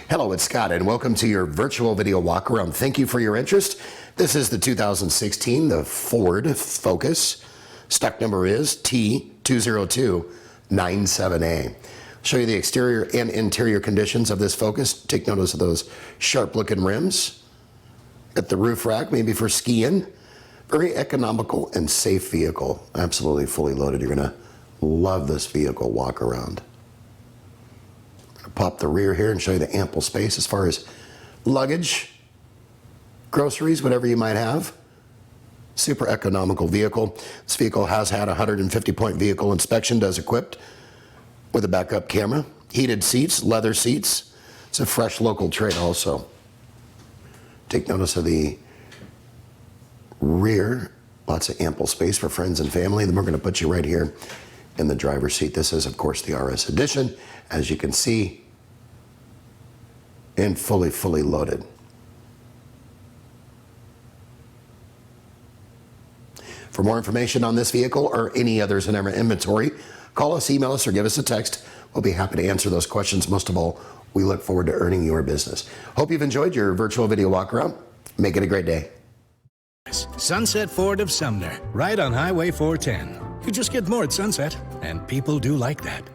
Hello, it's Scott, and welcome to your virtual video walk around. Thank you for your interest. This is the 2016, the Ford Focus. Stock number is T20297A. Show you the exterior and interior conditions of this Focus. Take notice of those sharp-looking rims. Got the roof rack, maybe for skiing. Very economical and safe vehicle. Absolutely fully loaded. You're gonna love this vehicle walk around. Pop the rear here and show you the ample space as far as luggage, groceries, whatever you might have. Super economical vehicle. This vehicle has had a 150-point vehicle inspection, does equipped with a backup camera, heated seats, leather seats. It's a fresh local trade also. Take notice of the rear, lots of ample space for friends and family. Then we're going to put you right here in the driver's seat. This is, of course, the RS Edition, as you can see, and fully loaded. For more information on this vehicle or any others in our inventory, call us, email us, or give us a text. We'll be happy to answer those questions. Most of all, we look forward to earning your business. Hope you've enjoyed your virtual video walk around. Make it a great day. Sunset Ford of Sumner, right on Highway 410. You just get more at Sunset, and people do like that.